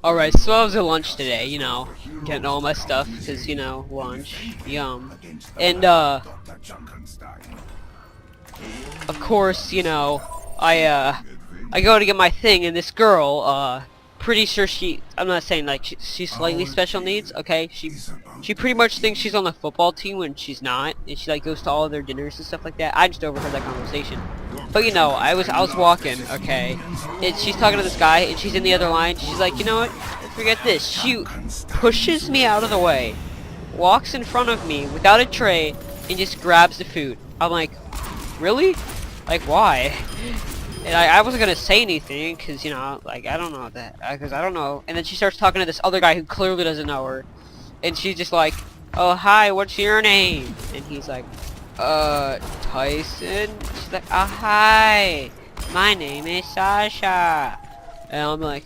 Alright, so I was at lunch today, you know, getting all my stuff, because, you know, lunch, yum. And, of course, you know, I go to get my thing, and this girl, pretty sure I'm not saying, like, she's slightly special needs, okay? She pretty much thinks she's on the football team when she's not, and she, like, goes to all of their dinners and stuff like that. I just overheard that conversation. But, you know, I was walking, okay, and she's talking to this guy, and she's in the other line. She's like, you know what, forget this. She pushes me out of the way, walks in front of me without a tray, and just grabs the food. I'm like, really? Like, why? And I wasn't gonna say anything, cause, you know, like, I don't know that, cause I don't know. And then she starts talking to this other guy who clearly doesn't know her, and she's just like, oh, hi, what's your name? And he's like, Tyson? She's like, oh, hi, my name is Sasha. And I'm like,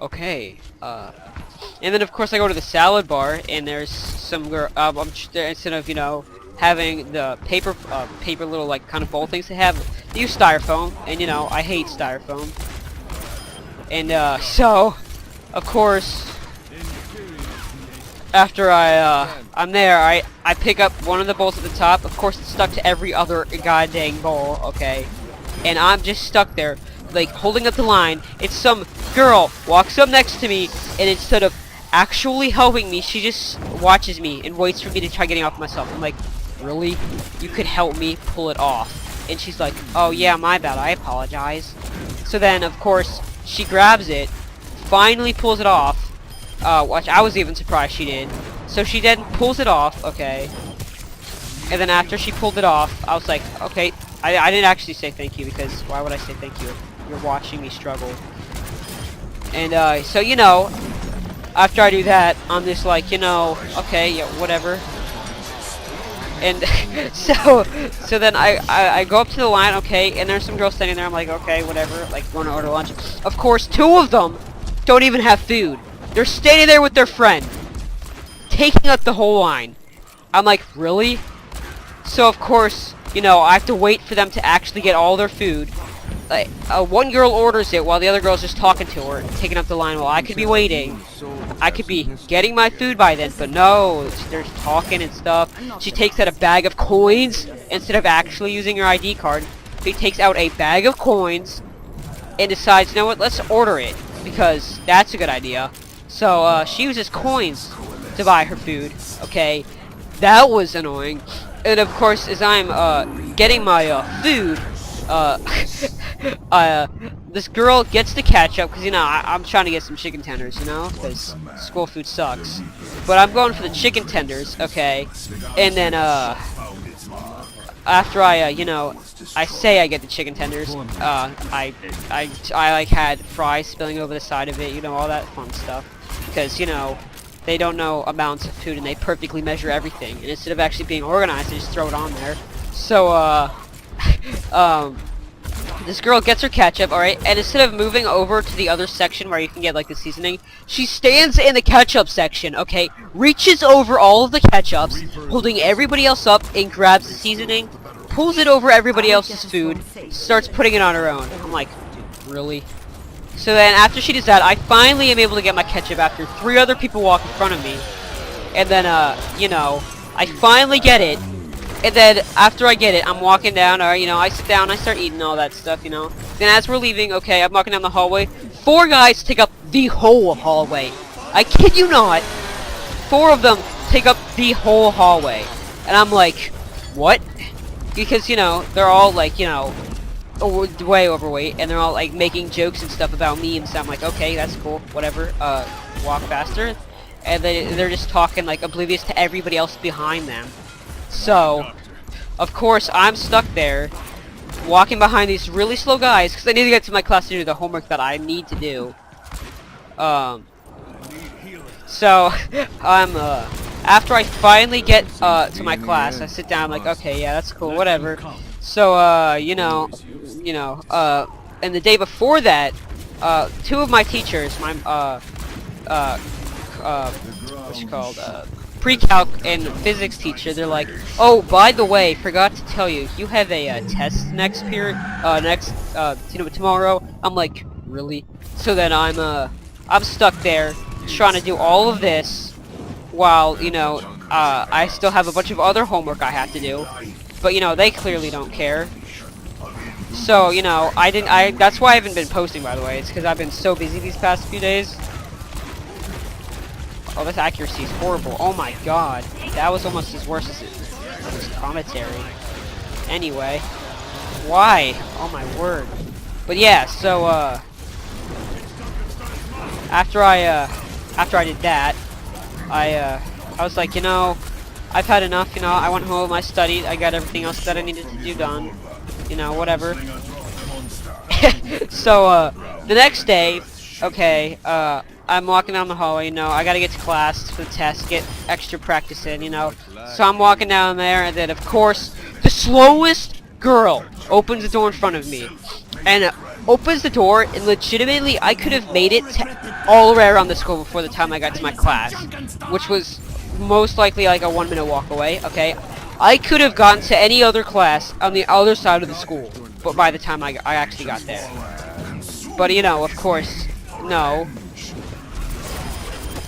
okay, and then of course I go to the salad bar, and there's some girl, instead of, you know, having the paper little, like, kind of bowl things, they use styrofoam, and, you know, I hate styrofoam. And, so, of course, after I'm there, I pick up one of the bowls at the top. Of course, it's stuck to every other goddamn bowl, okay? And I'm just stuck there, like, holding up the line. It's some girl walks up next to me, and instead of actually helping me, she just watches me and waits for me to try getting off myself. I'm like, really? You could help me pull it off. And she's like, oh yeah, my bad, I apologize. So then, of course, she grabs it, finally pulls it off, which I was even surprised she did. So she then pulls it off, okay, and then after she pulled it off, I was like, okay, I didn't actually say thank you, because why would I say thank you? You're watching me struggle. And, so, you know, after I do that, I'm just like, you know, okay, yeah, whatever. And so then I go up to the line, okay, and there's some girls standing there. I'm like, okay, whatever, like, going to order lunch. Of course, two of them don't even have food. They're standing there with their friend, taking up the whole line. I'm like, really? So of course, you know, I have to wait for them to actually get all their food. Like, one girl orders it while the other girl's just talking to her, taking up the line while I could be waiting. I could be getting my food by then, but no, they're talking and stuff. She takes out a bag of coins instead of actually using her ID card. She takes out a bag of coins and decides, you know what, let's order it, because that's a good idea. So, she uses coins to buy her food, okay? That was annoying. And of course, as I'm, getting my, food, this girl gets the ketchup, because, you know, I'm trying to get some chicken tenders, you know, because school food sucks. But I'm going for the chicken tenders, okay, and then, after I, you know, I say I get the chicken tenders, I like, had fries spilling over the side of it, you know, all that fun stuff, because, you know, they don't know amounts of food, and they perfectly measure everything, and instead of actually being organized, they just throw it on there. So, this girl gets her ketchup, alright, and instead of moving over to the other section where you can get, like, the seasoning, she stands in the ketchup section, okay, reaches over all of the ketchups, holding everybody else up, and grabs the seasoning, pulls it over everybody else's food, starts putting it on her own. I'm like, really? So then, after she does that, I finally am able to get my ketchup after 3 other people walk in front of me, and then, you know, I finally get it. And then, after I get it, I'm walking down, or, you know, I sit down, I start eating all that stuff, you know. Then as we're leaving, okay, I'm walking down the hallway. 4 guys take up the whole hallway. I kid you not. 4 of them take up the whole hallway. And I'm like, what? Because, you know, they're all, like, you know, way overweight, and they're all, like, making jokes and stuff about me, and so I'm like, okay, that's cool, whatever, walk faster. And they're just talking, like, oblivious to everybody else behind them. So, of course, I'm stuck there, walking behind these really slow guys, because I need to get to my class to do the homework that I need to do. So, after I finally get, to my class, I sit down, I'm like, okay, yeah, that's cool, whatever. So, you know, and the day before that, 2 of my teachers, my, what's it called, pre-calc and physics teacher, they're like, oh, by the way, forgot to tell you, you have a test next period, tomorrow. I'm like, really? So then I'm stuck there trying to do all of this while, you know, I still have a bunch of other homework I have to do. But, you know, they clearly don't care. So, you know, that's why I haven't been posting, by the way. It's because I've been so busy these past few days. Oh, this accuracy is horrible. Oh my god. That was almost as worse as this commentary. Anyway. Why? Oh my word. But yeah, so, after I did that, I was like, you know, I've had enough, you know, I went home, I studied, I got everything else that I needed to do done. You know, whatever. So, the next day, okay, I'm walking down the hallway, you know, I gotta get to class for the test, get extra practice in, you know. So I'm walking down there, and then, of course, the slowest girl opens the door in front of me. And opens the door, and legitimately, I could have made it all the way around the school before the time I got to my class. Which was most likely like a 1-minute walk away, okay? I could have gotten to any other class on the other side of the school, but by the time I actually got there. But, you know, of course, no.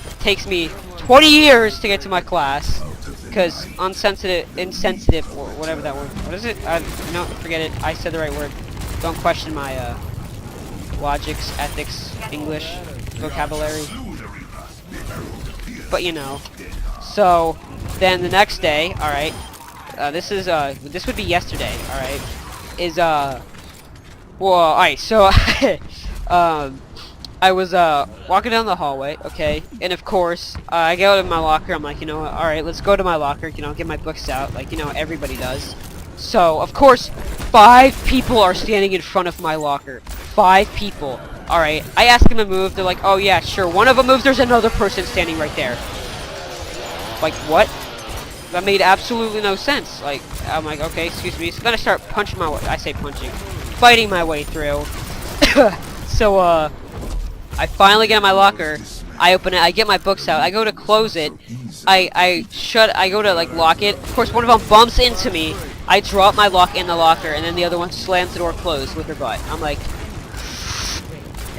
It takes me 20 years to get to my class, because insensitive, or whatever that word, what is it? No, forget it, I said the right word. Don't question my, logics, ethics, English, vocabulary. But, you know. So, then the next day, alright, this would be yesterday, alright, well, alright, so, I was, walking down the hallway, okay, and of course, I go to my locker, I'm like, you know what, alright, let's go to my locker, you know, get my books out, like, you know, everybody does. So, of course, 5 people are standing in front of my locker. 5 people. Alright, I ask them to move, they're like, oh yeah, sure, one of them moves, there's another person standing right there. Like, what? That made absolutely no sense. Like, I'm like, okay, excuse me. So then I start punching my way, fighting my way through. So, I finally get in my locker, I open it, I get my books out, I go to close it, I go to, like, lock it, of course one of them bumps into me, I drop my lock in the locker, and then the other one slams the door closed with her butt. I'm like,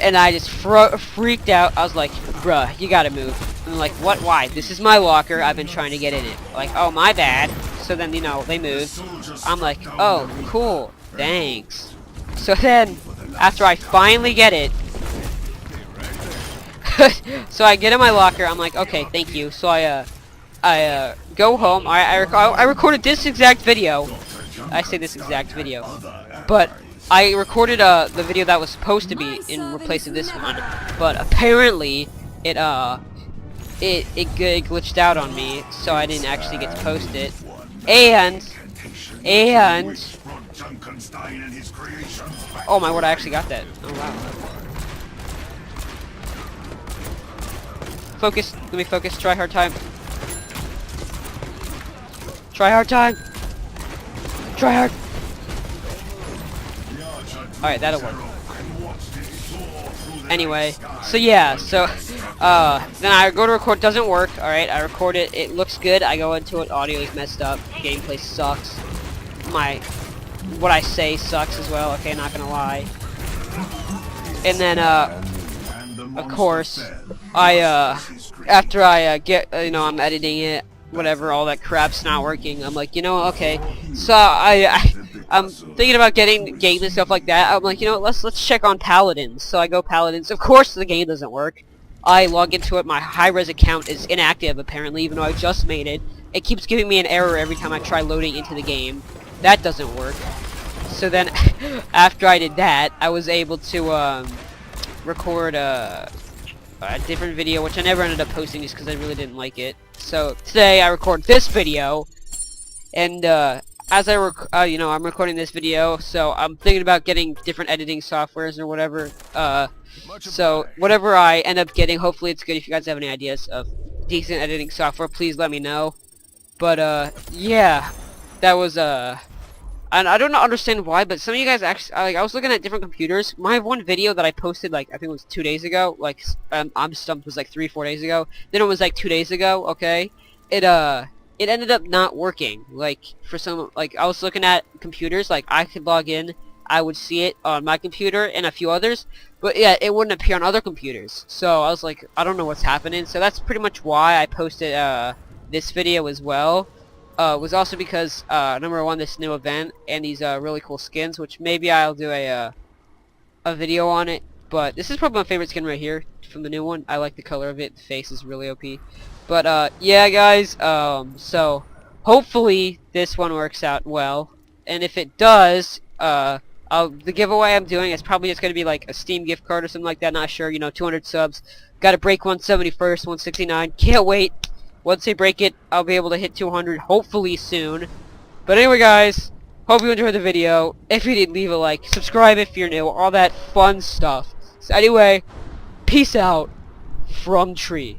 and I just freaked out, I was like, bruh, you gotta move. And I'm like, what, why? This is my locker, I've been trying to get in it. Like, oh, my bad. So then, you know, they moved. I'm like, oh, cool, thanks. So then, after I finally get it, so I get in my locker, I'm like, okay, thank you. So I go home, I recorded this exact video. I say this exact video. But I recorded the video that was supposed to be in replace of this one. But apparently, it glitched out on me, so I didn't actually get to post it. And oh my word, I actually got that. Oh wow. Focus, let me focus, try hard time. Try hard time. Try hard. Alright, that'll work. Anyway, so yeah, so then I go to record, doesn't work, alright, I record it, it looks good, I go into it, audio is messed up, gameplay sucks, what I say sucks as well, okay, not gonna lie. And then, of course, after I get, you know, I'm editing it, whatever, all that crap's not working, I'm like, you know, okay, so I'm thinking about getting games and stuff like that. I'm like, you know what, let's check on Paladins. So I go Paladins. Of course the game doesn't work. I log into it, my high-res account is inactive apparently, even though I just made it. It keeps giving me an error every time I try loading into the game. That doesn't work. So then, after I did that, I was able to record a different video, which I never ended up posting just because I really didn't like it. So today I record this video, and as you know, I'm recording this video, so I'm thinking about getting different editing softwares or whatever. So whatever I end up getting, hopefully it's good. If you guys have any ideas of decent editing software, please let me know. But yeah, that was and I don't understand why, but some of you guys actually, like, I was looking at different computers. My one video that I posted, like, I think it was 2 days ago, like, I'm stumped, was like 3-4 days ago. Then it was like 2 days ago, okay? It ended up not working. Like, for some, like, I was looking at computers, like, I could log in I would see it on my computer and a few others, but yeah, it wouldn't appear on other computers. So I was like, I don't know what's happening. So that's pretty much why I posted this video as well. Was also because number one, this new event and these really cool skins, which maybe I'll do a video on it. But this is probably my favorite skin right here from the new one. I like the color of it. The face is really OP. But yeah, guys. So hopefully this one works out well, and if it does, the giveaway I'm doing is probably just gonna be like a Steam gift card or something like that. Not sure. You know, 200 subs. Got to break 171st, 169. Can't wait. Once they break it, I'll be able to hit 200 hopefully soon. But anyway, guys, hope you enjoyed the video. If you did, leave a like, subscribe if you're new, all that fun stuff. So anyway, peace out from Tree.